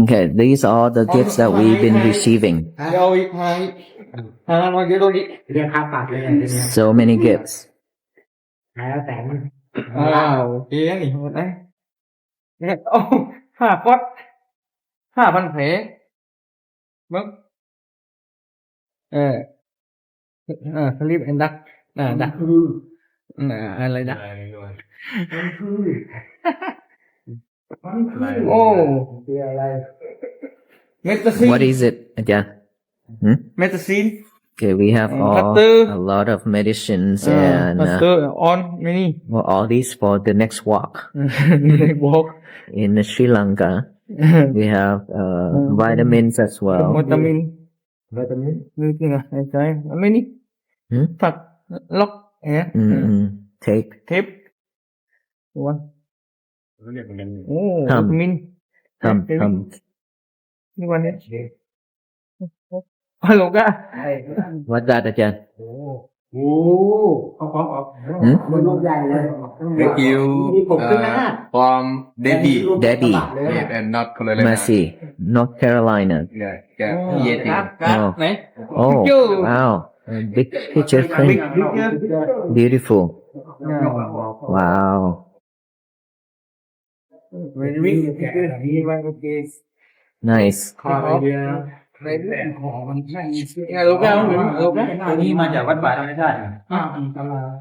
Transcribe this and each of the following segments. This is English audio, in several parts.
Okay, these are the gifts that we've been receiving. เดี๋ยวอีกมาอีกมาเยอะตัวนี้เรียนค่าปรับเลยเนี่ย So many gifts. แสนอ้าวโอเคนี่หมดเลยเนี่ยโอ้5 ก๊อต5,000 แผลมึงเขาเรียกดักดักอะไรดักโอ้คืออะไรเมตาซีน What is it again? เมตาซีน Okay, we have Butter. a lot of medicines and มาสเตอร์ออนไม่นี่ well, all these for the next walk. บอก In Sri Lanka, we have vitamins as วิ well. ตามินนี่จริงอ่ะใช่ไม่นี่ผักล็อกTake. เทปวันโอ้ ทำ วิตามิน Come. นี่วันนี้ฮัลโหลก้า What's that again? โอ้เอามันลูกใหญ่เลย Thank you from Debbie Debbie, yes, and North Carolina. Mercy, North Carolina. Yeah. ครับไหน Oh, wow. A big picture frame. Beautiful. Wow. วิ่งนี่มันโอเค Nice. ขอไอเดียในเรื่องของมันใช่ฮัลโหลก้าฮัลโหลก้า อันนี้มาจากวัดป่าธรรมชาติ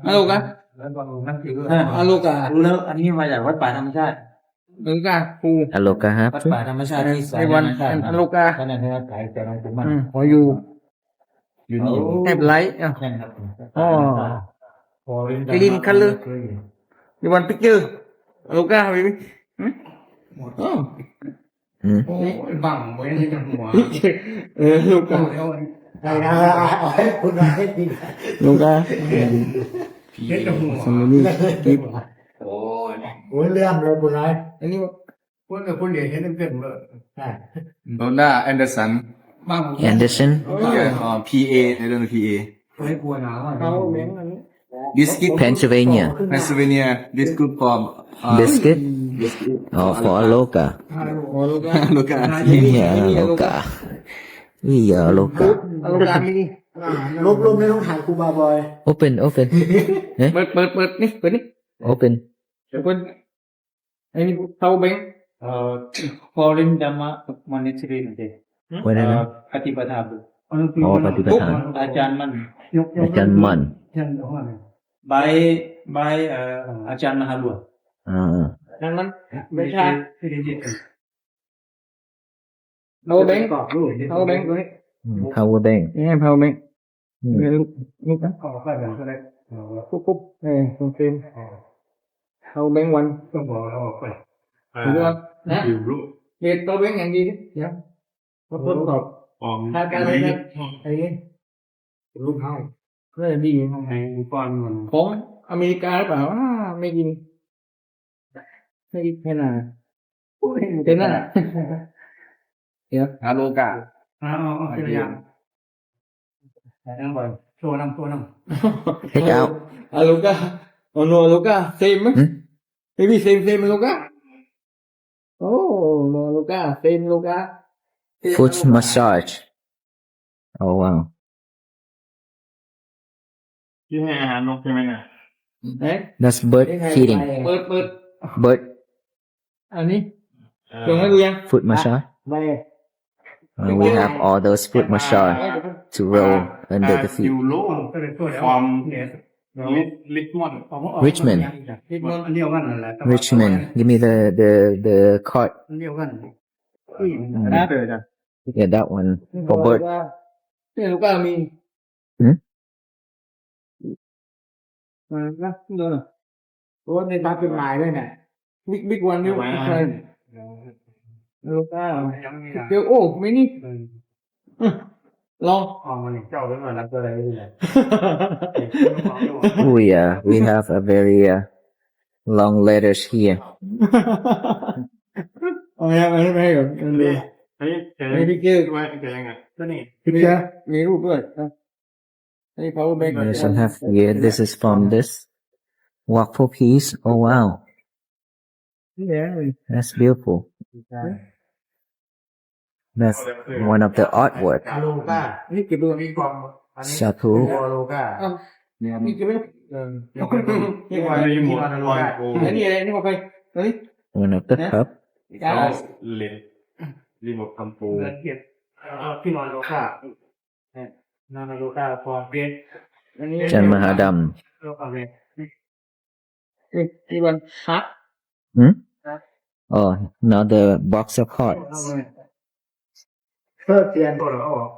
ฮัลโหลก้าฮัลโหลก้า รู้แล้วอันนี้มาจากวัดป่าธรรมชาติ ฮัลโหลก้าครู Aloka ครับ วัดป่าธรรมชาติที่สา ใน ย วัน ธรรมชาติ ฮัลโหลก้า ก็นั่นนะครับขายแต่เราผมมัน ขออยู่ อยู่นี่อยู่ แอบไลท์อ่ะ นั่นครับ อ๋อ Green color ในวันพิกเจอร์ฮัลโหลก้าไปไหมบังไว้ในจังหวะลูกก้าคุณมาให้ดีลูกก้าสมัยนี้กิฟโอ้ยเลื่อมเลยคุณนายอันนี้คุณกับคุณเหลียเห็นเต็มเลย Donna Anderson. Anderson. Yeah, PA. I don't know PA. เอาเม้งอันนี้ Biscuit. Pennsylvania. Pennsylvania. Biscuit from Biscuit. Oh, for Aloka. ลูกก้า Look at Yeah, Aloka. Yeah, Aloka. ลูกก้ามีนี่ ลบไม่ต้องถ่ายครูบาบอย Open.เปิดนี่เปิดนี่ Open. เปิดไอ้นี่เท่าเบ้ง foreign dharma monetary นั่นเอง What is it? ปฏิปทาบุตร Oh, Patipatan. อาจารย์มัน Ajan Man. ใบอาจารย์มหาหลวง นั่นมันไม่ใช่เท่าเบ้งตัวนี้ Power bank. นี่เท่าเบ้งลูกนะปุ๊บตรงเต็มเท่าเบ้งวันต้องบอกเราออกไปถูกต้องนะเรียนตัวเบ้งอย่างดีเดี๋ยวมาทดสอบทางการเลยนะไอ้นี่ลูกเท้าเพื่อดีของอเมริกาหรือเปล่าไม่กินแค่น่ะเต็มน่ะเดี๋ยว Aloka. เป็นอย่างนั่งก่อนโชว์น้ำ Take out. Aloka oh no Aloka same maybe same Aloka oh no Aloka same Aloka Foot massage. Oh, wow. ที่ให้อาหารนกใช่ไหมเนี่ย เอ๊ะ That's bird feeding. เปิด Bird อันนี้ลงให้ดูยัง foot massage. ไม่ We have all those foot massage to roll under the feet. ยูโร from Richmond. Richmond. อันเดียวกันนั่นแหละ Richmond. Give me the card. อันเดียวกัน Yeah, that one for bird. เนี่ยลูกก้ามีมานะดูหน่อยโอ้ในตาเป็นลายด้วยเนี่ยบิ๊กวันนี่ใช่ลูกก้าเดี๋ยวโอ้ไม่นี่ลอง Oh yeah, we have a very long letters here. เอาไงไม่ให้ก่อนเลย ไม่พี่เก้ไว้แกยังไงตัวนี้ คือจะมีรูปด้วยนี่ power bank We also have here. This is from this walk for peace. Oh wow, นี่แหละ that's beautiful. That's one of the artwork. อโลกา นี่เก็บดู มีกล่องอันนี้ Satu. อโลกา อ้าว เนี่ย นี่เก็บไม่ได้ยกเป็นที่ว่ารีโมทอโลกา ไอ้นี่อะไรนี่บอกไปเฮ้ย One of the cup. จ้า เลนรีโมทคอนโทรล ละเอียดที่นอนอโลกาเนี่ยนอนอโลกาพอเรียน อันนี้ Jan Mahadam. อโลกาเรียน นี่วันฮัก Hmm? Oh, another box of hearts. เพื่อเตียนตัวเราออก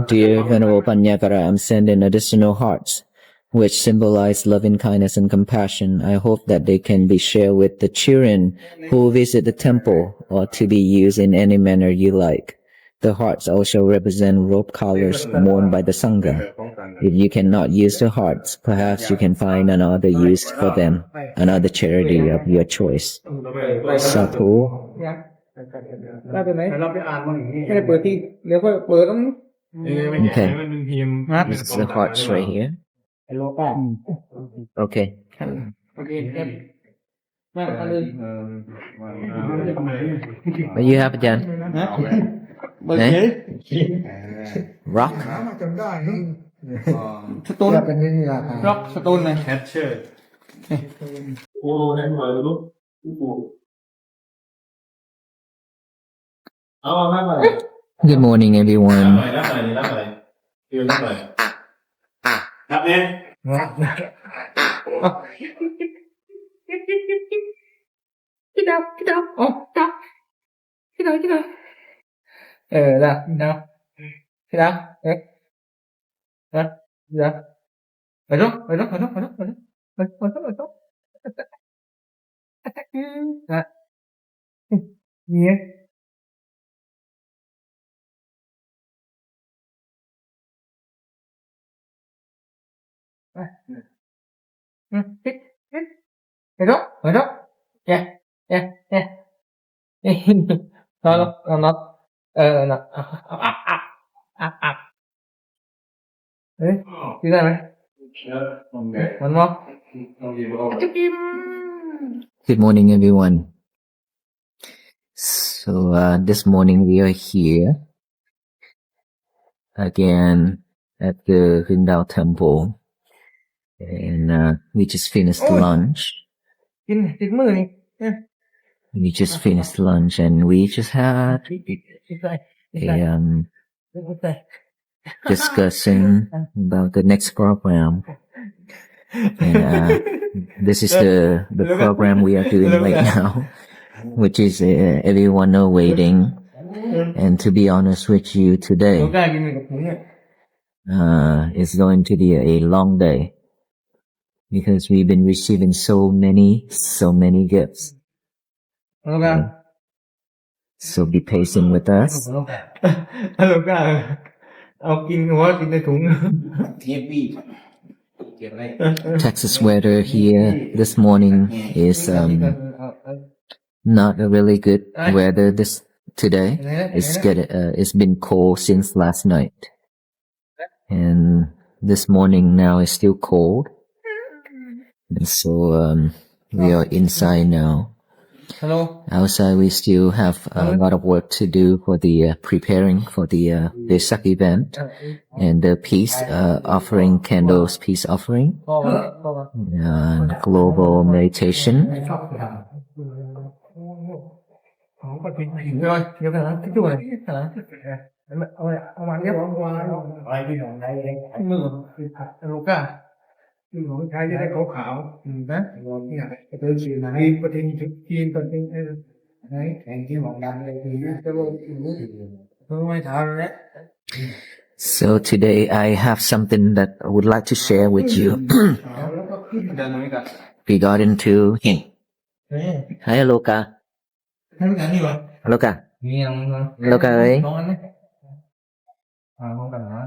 Dear Venerable Panyakara, I'm sending additional hearts, which symbolize loving kindness and compassion. I hope that they can be shared with the children who visit the temple or to be used in any manner you like. The hearts also represent robe colors worn by the Sangha. If you cannot use the hearts, perhaps you can find another use for them, another charity of your choice. Satu. ได้ไปไหม เราไปอ่านมันอย่างนี้ ไม่ได้เปิดที่เดี๋ยวค่อยเปิดต้อง ไม่ใช่มันเป็นพิมพ์ This is the hearts right here. อโลกา Okay. โอเคเอ็มแม่เอาเลย What you have, Jan? เปิด Eh? เลย Rock? สโตน เป็นที่ราคา ร็อกสโตนไหม แคชเชอร์โอ้โหได้ไหมลูกเอามาไหม Good morning, รับ everyone. หน่อยคือรับหน่อยครับเนี่ย พี่ดาวอ๋อดาวพี่ดาวดาวดาวพี่ดาวเอ๊ะดาวไปดูเนี่ยไปดูแย่เราน็อตน็อตเฮ้ยกินได้ไหมมันมอง Good morning, everyone. So, this morning we are here again at the Rindao Temple. And we just finished lunch. กินติดมือนี่ We just finished lunch and we just had ติดใจ a discussion about the next program. And this is the program we are doing right now, which is everyone are waiting. And to be honest with you เรา today, กล้ากินกับผมเนี่ย it's going to be a long day because we've been receiving so many gifts. เรากล้า So be patient with us. เรากล้าเอากินหัวกินในถุง Texas weather here this morning is not a really good weather today. It's been cold since last night. And this morning now is still cold. And so we are inside now. ฮัลโหล Outside we still have a lot of work to do for the preparing for the Vesak event and the peace offering, candles peace offering, พ่อมา and global meditation. ของก็ทิ้งเดี๋ยวกันนะที่ตัวไหนเอามาเรียบร้อยอะไรที่ของไหนเองมือลูก้าที่ของใช้จะได้ขาวๆนะเนี่ยเป็นสีไหนประเทศจีนประเทศไหนแข่งที่หมองดังเลยคือจะลงไม่ทำแล้ว So today I have something that I would like to share with you regarding to him. Hi Aloka. ให้มันกันนี่วะ Aloka. มีอะไรมั้ง Aloka ơi. น้องอันนี้น้องกันนะ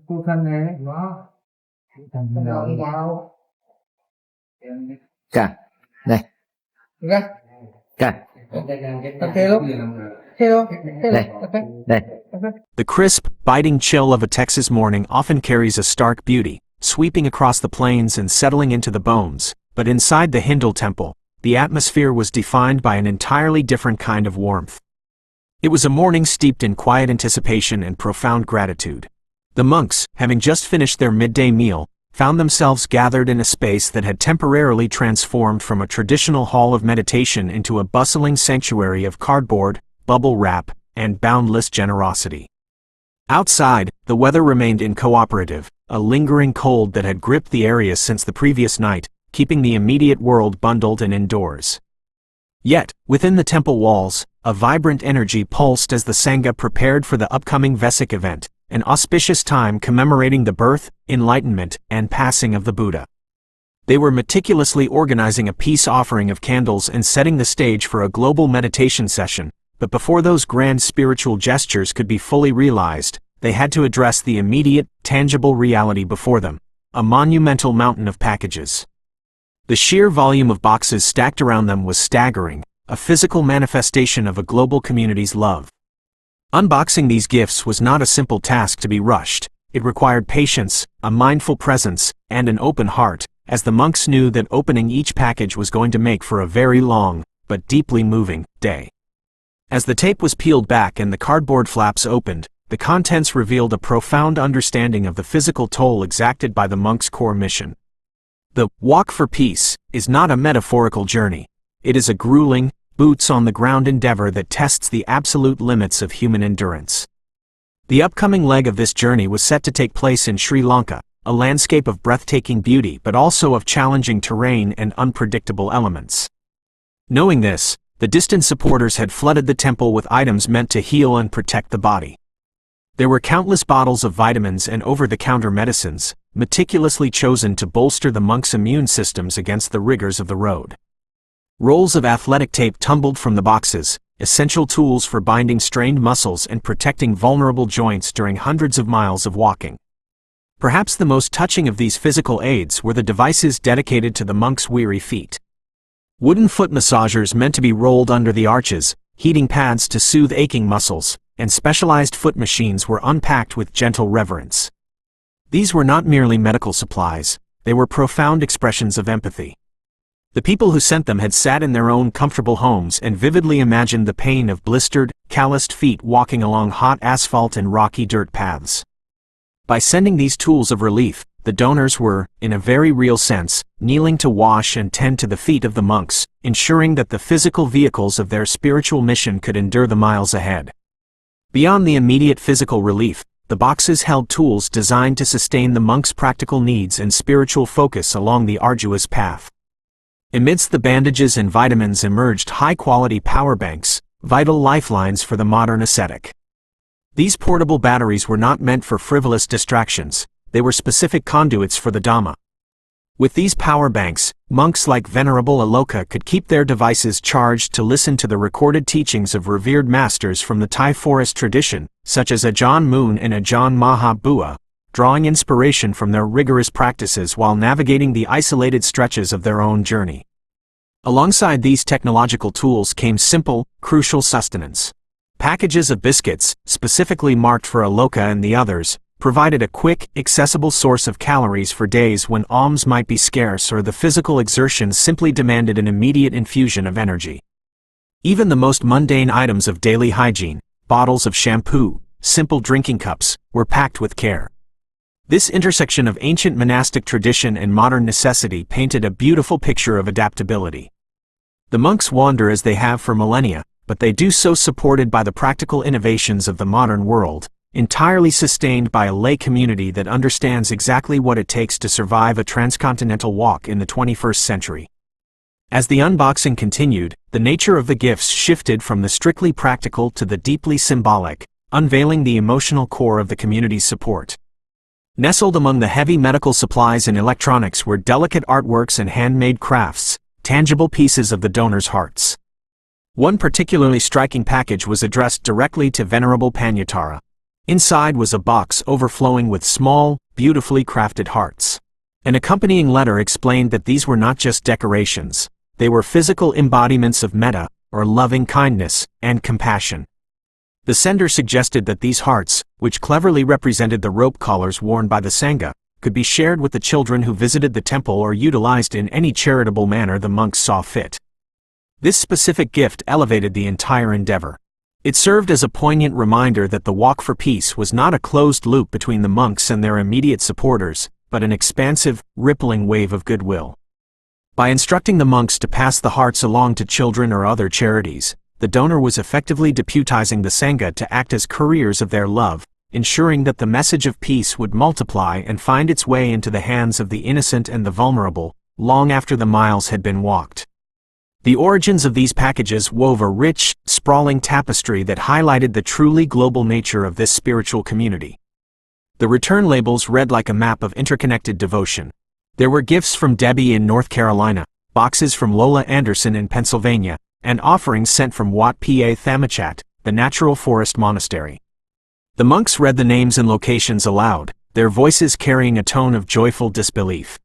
กูทันเลยว้าทำยาว Cả. Đây. Ra. Cả. Ok lúc. Hello. Đây. Đây. The crisp, biting chill of a Texas morning often carries a stark beauty, sweeping across the plains and settling into the bones, but inside the Hindle temple, the atmosphere was defined by an entirely different kind of warmth. It was a morning steeped in quiet anticipation and profound gratitude. The monks, having just finished their midday meal, found themselves gathered in a space that had temporarily transformed from a traditional hall of meditation into a bustling sanctuary of cardboard, bubble wrap, and boundless generosity. Outside, the weather remained incooperative, a lingering cold that had gripped the area since the previous night, keeping the immediate world bundled and indoors. Yet, within the temple walls, a vibrant energy pulsed as the Sangha prepared for the upcoming Vesic event, an auspicious time commemorating the birth, enlightenment, and passing of the Buddha. They were meticulously organizing a peace offering of candles and setting the stage for a global meditation session, but before those grand spiritual gestures could be fully realized, they had to address the immediate, tangible reality before them, a monumental mountain of packages. The sheer volume of boxes stacked around them was staggering, a physical manifestation of a global community's love. Unboxing these gifts was not a simple task to be rushed. It required patience, a mindful presence, and an open heart, as the monks knew that opening each package was going to make for a very long, but deeply moving, day. As the tape was peeled back and the cardboard flaps opened, the contents revealed a profound understanding of the physical toll exacted by the monks' core mission. The walk for peace is not a metaphorical journey. It is a grueling, boots-on-the-ground endeavor that tests the absolute limits of human endurance. The upcoming leg of this journey was set to take place in Sri Lanka, a landscape of breathtaking beauty but also of challenging terrain and unpredictable elements. Knowing this, the distant supporters had flooded the temple with items meant to heal and protect the body. There were countless bottles of vitamins and over-the-counter medicines, meticulously chosen to bolster the monks' immune systems against the rigors of the road. Rolls of athletic tape tumbled from the boxes, essential tools for binding strained muscles and protecting vulnerable joints during hundreds of miles of walking. Perhaps the most touching of these physical aids were the devices dedicated to the monks' weary feet. Wooden foot massagers meant to be rolled under the arches, heating pads to soothe aching muscles, and specialized foot machines were unpacked with gentle reverence. These were not merely medical supplies, they were profound expressions of empathy. The people who sent them had sat in their own comfortable homes and vividly imagined the pain of blistered, calloused feet walking along hot asphalt and rocky dirt paths. By sending these tools of relief, the donors were, in a very real sense, kneeling to wash and tend to the feet of the monks, ensuring that the physical vehicles of their spiritual mission could endure the miles ahead. Beyond the immediate physical relief, the boxes held tools designed to sustain the monks' practical needs and spiritual focus along the arduous path. Amidst the bandages and vitamins emerged high-quality power banks, vital lifelines for the modern ascetic. These portable batteries were not meant for frivolous distractions, they were specific conduits for the Dhamma. With these power banks, monks like Venerable Aloka could keep their devices charged to listen to the recorded teachings of revered masters from the Thai forest tradition, such as Ajahn Mun and Ajahn Maha Bua, drawing inspiration from their rigorous practices while navigating the isolated stretches of their own journey. Alongside these technological tools came simple, crucial sustenance. Packages of biscuits, specifically marked for Aloka and the others, provided a quick, accessible source of calories for days when alms might be scarce or the physical exertion simply demanded an immediate infusion of energy. Even the most mundane items of daily hygiene, bottles of shampoo, simple drinking cups, were packed with care. This intersection of ancient monastic tradition and modern necessity painted a beautiful picture of adaptability. The monks wander as they have for millennia, but they do so supported by the practical innovations of the modern world, entirely sustained by a lay community that understands exactly what it takes to survive a transcontinental walk in the 21st century. As the unboxing continued, the nature of the gifts shifted from the strictly practical to the deeply symbolic, unveiling the emotional core of the community's support. Nestled among the heavy medical supplies and electronics were delicate artworks and handmade crafts, tangible pieces of the donors' hearts. One particularly striking package was addressed directly to Venerable Panyatara. Inside was a box overflowing with small, beautifully crafted hearts. An accompanying letter explained that these were not just decorations, they were physical embodiments of metta, or loving kindness, and compassion. The sender suggested that these hearts, which cleverly represented the rope collars worn by the Sangha, could be shared with the children who visited the temple or utilized in any charitable manner the monks saw fit. This specific gift elevated the entire endeavor. It served as a poignant reminder that the Walk for Peace was not a closed loop between the monks and their immediate supporters, but an expansive, rippling wave of goodwill. By instructing the monks to pass the hearts along to children or other charities, the donor was effectively deputizing the Sangha to act as couriers of their love, ensuring that the message of peace would multiply and find its way into the hands of the innocent and the vulnerable, long after the miles had been walked. The origins of these packages wove a rich, sprawling tapestry that highlighted the truly global nature of this spiritual community. The return labels read like a map of interconnected devotion. There were gifts from Debbie in North Carolina, boxes from Lola Anderson in Pennsylvania, and offerings sent from Wat Pa Thamachat, the Natural Forest Monastery. The monks read the names and locations aloud, their voices carrying a tone of joyful disbelief.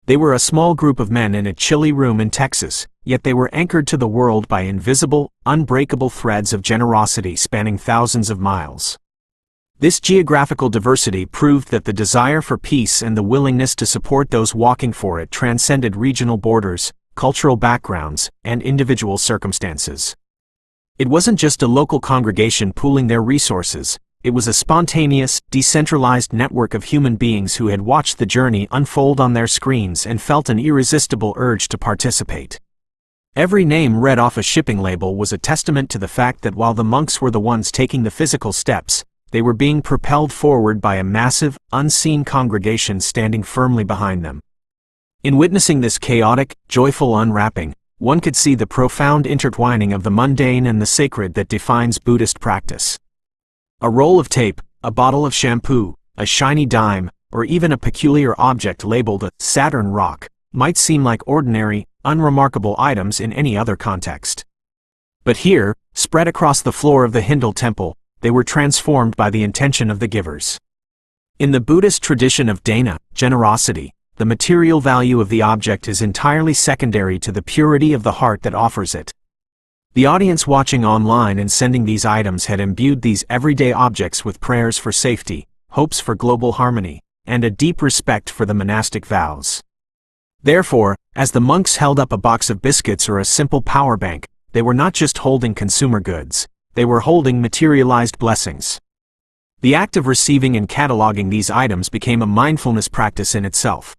They were a small group of men in a chilly room in Texas, yet they were anchored to the world by invisible, unbreakable threads of generosity spanning thousands of miles. This geographical diversity proved that the desire for peace and the willingness to support those walking for it transcended regional borders, cultural backgrounds, and individual circumstances. It wasn't just a local congregation pooling their resources, it was a spontaneous, decentralized network of human beings who had watched the journey unfold on their screens and felt an irresistible urge to participate. Every name read off a shipping label was a testament to the fact that while the monks were the ones taking the physical steps, they were being propelled forward by a massive, unseen congregation standing firmly behind them. In witnessing this chaotic, joyful unwrapping, one could see the profound intertwining of the mundane and the sacred that defines Buddhist practice. A roll of tape, a bottle of shampoo, a shiny dime, or even a peculiar object labeled a Saturn rock, might seem like ordinary, unremarkable items in any other context. But here, spread across the floor of the Hindle temple, they were transformed by the intention of the givers. In the Buddhist tradition of dana, generosity, the material value of the object is entirely secondary to the purity of the heart that offers it. The audience watching online and sending these items had imbued these everyday objects with prayers for safety, hopes for global harmony, and a deep respect for the monastic vows. Therefore, as the monks held up a box of biscuits or a simple power bank, they were not just holding consumer goods, they were holding materialized blessings. The act of receiving and cataloging these items became a mindfulness practice in itself.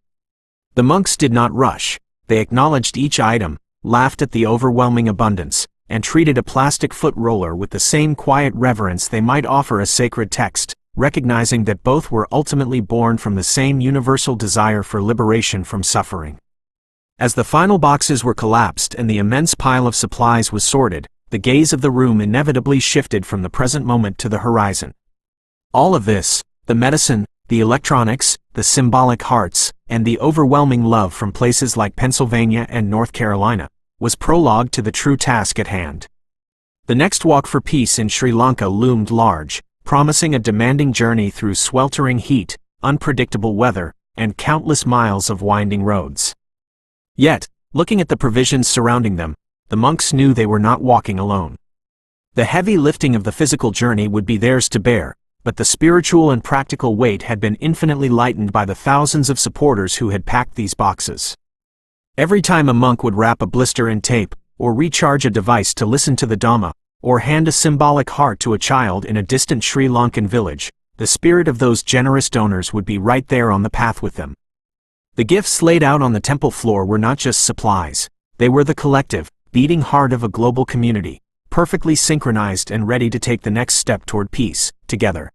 The monks did not rush, they acknowledged each item, laughed at the overwhelming abundance, and treated a plastic foot roller with the same quiet reverence they might offer a sacred text, recognizing that both were ultimately born from the same universal desire for liberation from suffering. As the final boxes were collapsed and the immense pile of supplies was sorted, the gaze of the room inevitably shifted from the present moment to the horizon. All of this, the medicine, the electronics, the symbolic hearts, and the overwhelming love from places like Pennsylvania and North Carolina, was prologue to the true task at hand. The next walk for peace in Sri Lanka loomed large, promising a demanding journey through sweltering heat, unpredictable weather, and countless miles of winding roads. Yet, looking at the provisions surrounding them, the monks knew they were not walking alone. The heavy lifting of the physical journey would be theirs to bear, but the spiritual and practical weight had been infinitely lightened by the thousands of supporters who had packed these boxes. Every time a monk would wrap a blister in tape, or recharge a device to listen to the Dhamma, or hand a symbolic heart to a child in a distant Sri Lankan village, the spirit of those generous donors would be right there on the path with them. The gifts laid out on the temple floor were not just supplies, they were the collective, beating heart of a global community, perfectly synchronized and ready to take the next step toward peace, together.